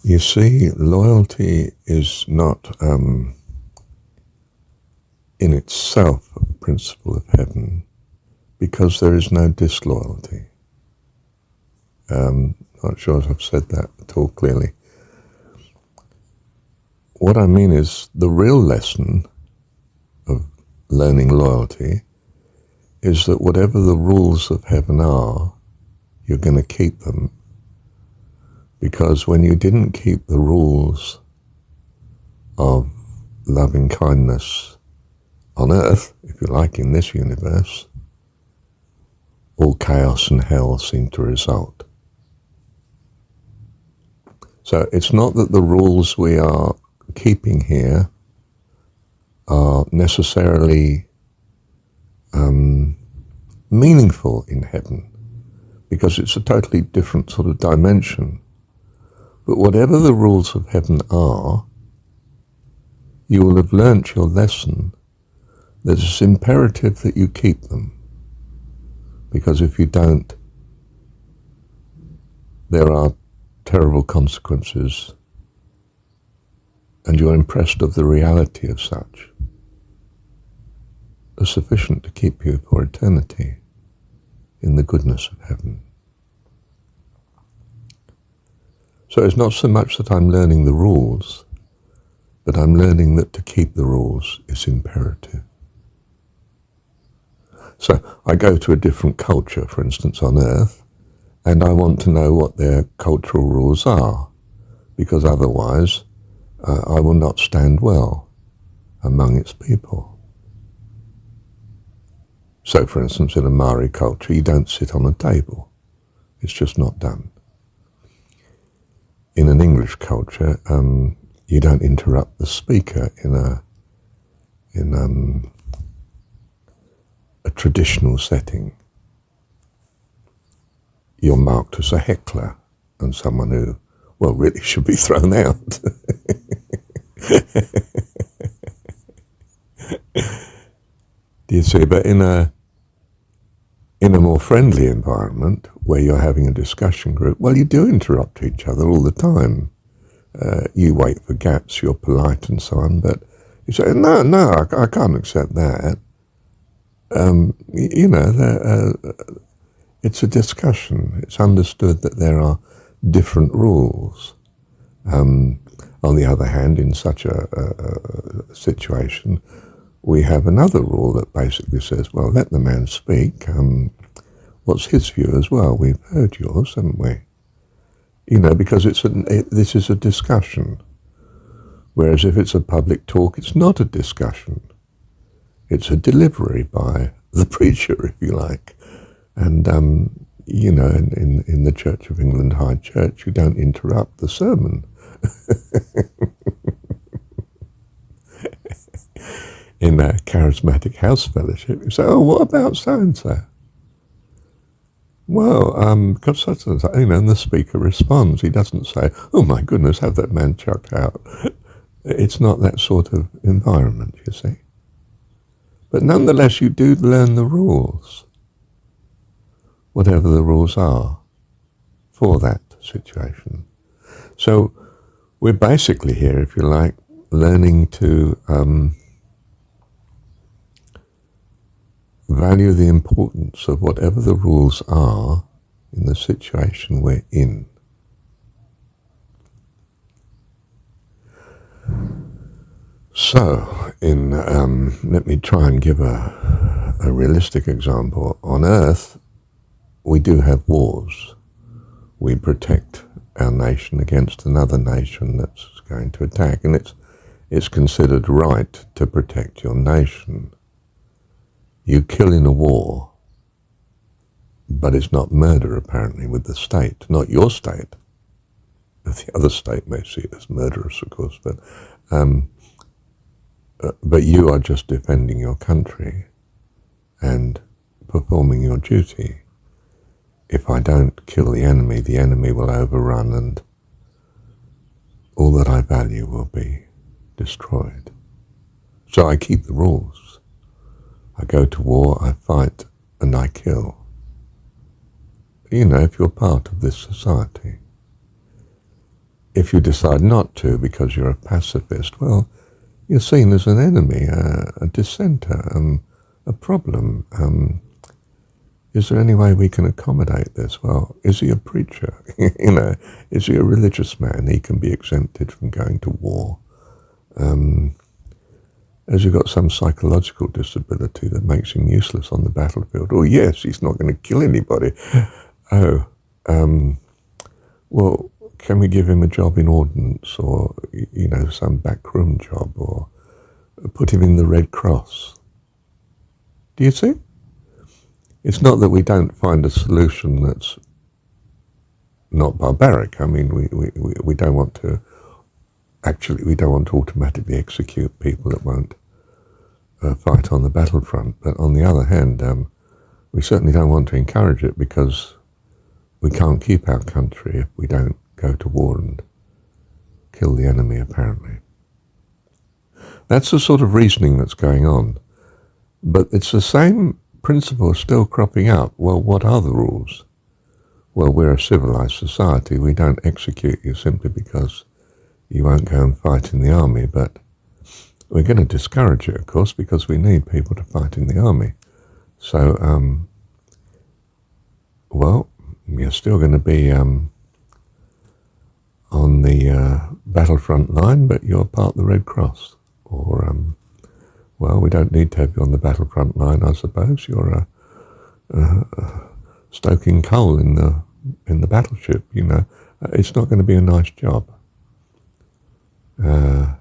You see, loyalty is not in itself a principle of heaven, because there is no disloyalty. Not sure if I've said that at all clearly. What I mean is, the real lesson of learning loyalty is that whatever the rules of heaven are, you're going to keep them. Because when you didn't keep the rules of loving kindness on earth, if you like, in this universe, all chaos and hell seem to result. So it's not that the rules we are keeping here are necessarily meaningful in heaven, because it's a totally different sort of dimension. But whatever the rules of heaven are, you will have learnt your lesson that it's imperative that you keep them. Because if you don't, there are terrible consequences, and you're impressed of the reality of such, are sufficient to keep you for eternity in the goodness of heaven. So it's not so much that I'm learning the rules, but I'm learning that to keep the rules is imperative. So I go to a different culture, for instance, on earth, and I want to know what their cultural rules are, because otherwise I will not stand well among its people. So, for instance, in a Maori culture, you don't sit on a table. It's just not done. In an English culture, you don't interrupt the speaker in a traditional setting. You're marked as a heckler and someone who, well, really should be thrown out. Do you see? But in a more friendly environment where you're having a discussion group, well, you do interrupt each other all the time. You wait for gaps, you're polite and so on, but you say, no, I can't accept that. It's a discussion. It's understood that there are different rules. On the other hand, in such a situation, we have another rule that basically says, well, let the man speak. What's his view as well? We've heard yours, haven't we? Because this is a discussion. Whereas if it's a public talk, it's not a discussion. It's a delivery by the preacher, if you like. And, in the Church of England High Church, you don't interrupt the sermon. In a charismatic house fellowship, you say, oh, what about so-and-so? Well, because such and such, and the speaker responds. He doesn't say, oh my goodness, have that man chucked out. It's not that sort of environment, you see. But nonetheless, you do learn the rules, whatever the rules are, for that situation. So we're basically here, if you like, learning to value the importance of whatever the rules are in the situation we're in. So, let me try and give a realistic example. On Earth, we do have wars. We protect our nation against another nation that's going to attack, and it's considered right to protect your nation. You kill in a war, but it's not murder, apparently, with the state. Not your state. The other state may see it as murderous, of course, but you are just defending your country and performing your duty. If I don't kill the enemy will overrun, and all that I value will be destroyed. So I keep the rules. I go to war, I fight, and I kill. If you're part of this society. if you decide not to because you're a pacifist, well, you're seen as an enemy, a dissenter, a problem. Is there any way we can accommodate this? Well, is he a preacher? Is he a religious man? He can be exempted from going to war. Has he got some psychological disability that makes him useless on the battlefield? Oh, yes, he's not going to kill anybody. Oh, well, can we give him a job in ordnance or, some backroom job or put him in the Red Cross? Do you see? It's not that we don't find a solution that's not barbaric. I mean, we don't want to, we don't want to automatically execute people that won't fight on the battlefront. But on the other hand, we certainly don't want to encourage it because we can't keep our country if we don't go to war and kill the enemy, apparently. That's the sort of reasoning that's going on. But it's the same principle still cropping up. Well, what are the rules? Well, we're a civilized society. We don't execute you simply because you won't go and fight in the army, but we're going to discourage it, of course, because we need people to fight in the army. So, well, you're still going to be on the battlefront line, but you're part of the Red Cross. Or, well, we don't need to have you on the battlefront line, I suppose. You're stoking coal in the battleship, It's not going to be a nice job. We're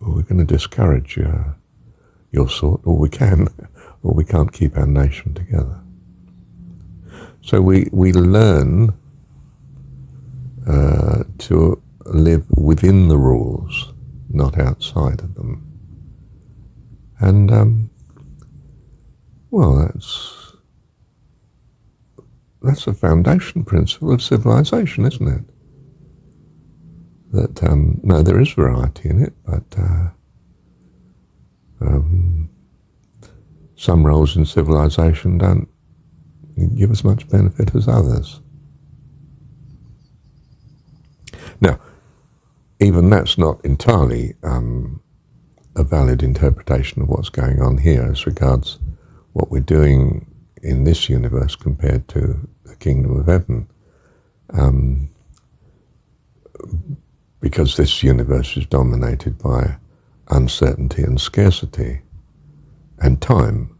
going to discourage your sort, or we can, or we can't keep our nation together. So we learn to live within the rules, not outside of them. And, well, that's a foundation principle of civilization, isn't it? That, no, there is variety in it, but some roles in civilization don't give as much benefit as others. Now, even that's not entirely a valid interpretation of what's going on here as regards what we're doing in this universe compared to the kingdom of heaven. Because this universe is dominated by uncertainty and scarcity and time.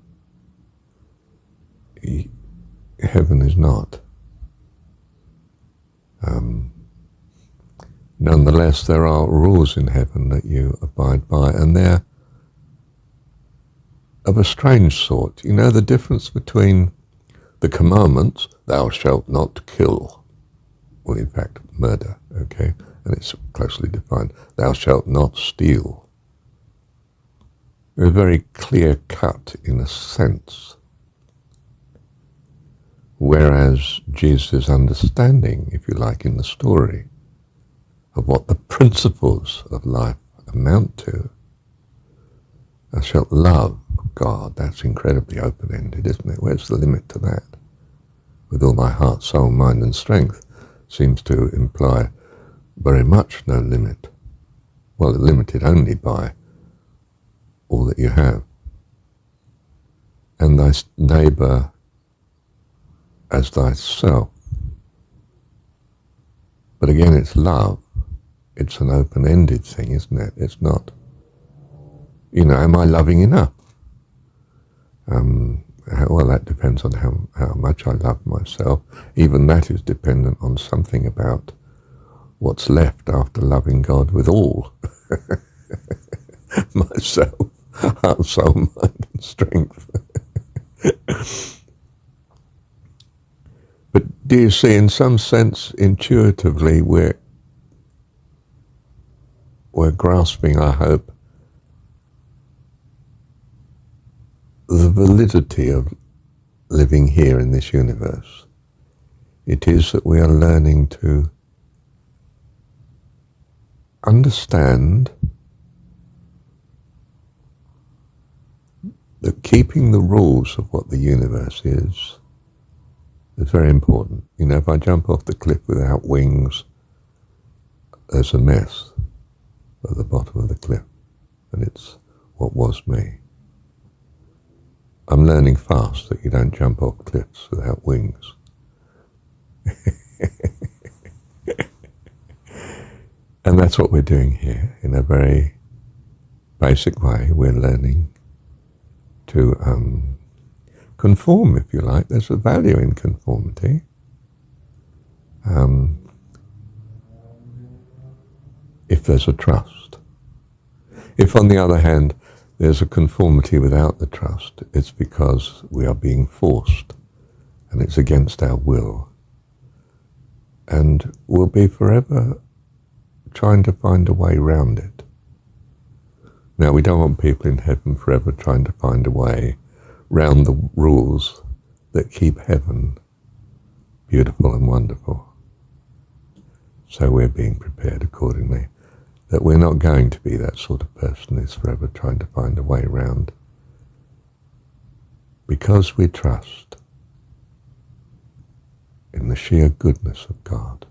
Heaven is not. Nonetheless, there are rules in heaven that you abide by, and they're of a strange sort. The difference between the commandments, thou shalt not kill, well, in fact, murder, okay? And it's closely defined. Thou shalt not steal. They're very clear cut in a sense. Whereas Jesus' understanding, if you like, in the story of what the principles of life amount to, thou shalt love God. That's incredibly open-ended, isn't it? Where's the limit to that? With all my heart, soul, mind and strength seems to imply very much no limit. Well, limited only by all that you have. And thy neighbour as thyself. But again, it's love. It's an open-ended thing, isn't it? It's not, am I loving enough? Well, that depends on how much I love myself. Even that is dependent on something about what's left after loving God with all myself, heart, soul, mind and strength. But do you see, in some sense, intuitively, we're grasping, I hope, the validity of living here in this universe. It is that we are learning to understand that keeping the rules of what the universe is very important. If I jump off the cliff without wings, there's a mess at the bottom of the cliff, and it's what was me. I'm learning fast that you don't jump off cliffs without wings. And that's what we're doing here in a very basic way. We're learning to conform, if you like. There's a value in conformity. If there's a trust. If, on the other hand, there's a conformity without the trust, it's because we are being forced, and it's against our will. And we'll be forever trying to find a way round it. Now, we don't want people in heaven forever trying to find a way round the rules that keep heaven beautiful and wonderful. So we're being prepared accordingly, that we're not going to be that sort of person who's forever trying to find a way round, because we trust in the sheer goodness of God.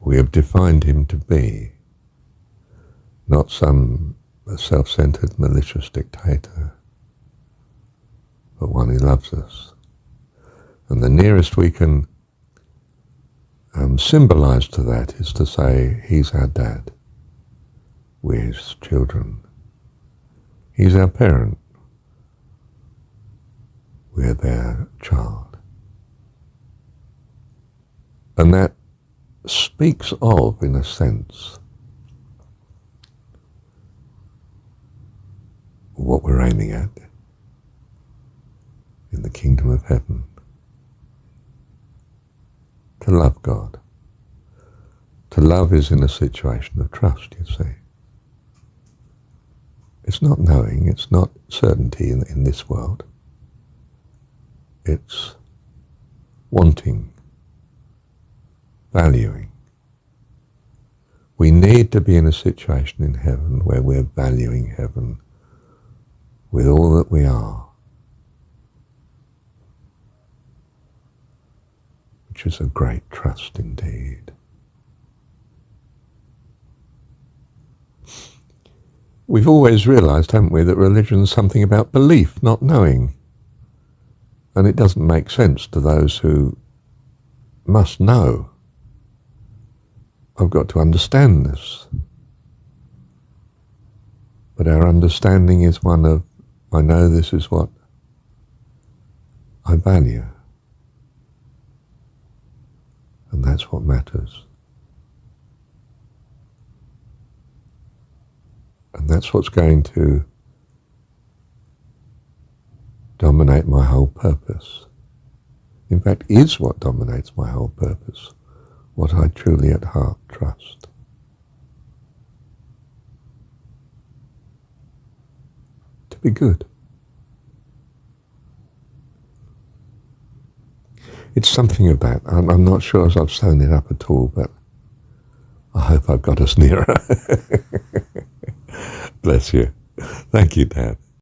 We have defined him to be not some self-centered, malicious dictator, but one who loves us. And the nearest we can symbolize to that is to say, he's our dad, we're his children. He's our parent, we're their child. And that speaks of, in a sense, what we're aiming at in the kingdom of heaven. To love God. To love is in a situation of trust, you see. It's not knowing, it's not certainty in this world. It's wanting, valuing. We need to be in a situation in heaven where we're valuing heaven with all that we are, which is a great trust indeed. We've always realized, haven't we, that religion is something about belief, not knowing. And it doesn't make sense to those who must know. I've got to understand this. But our understanding is one of, I know this is what I value. And that's what matters. And that's what's going to dominate my whole purpose. In fact, is what dominates my whole purpose, what I truly at heart trust. To be good. It's something of that. I'm not sure as I've sewn it up at all, but I hope I've got us nearer. Bless you. Thank you, Dad.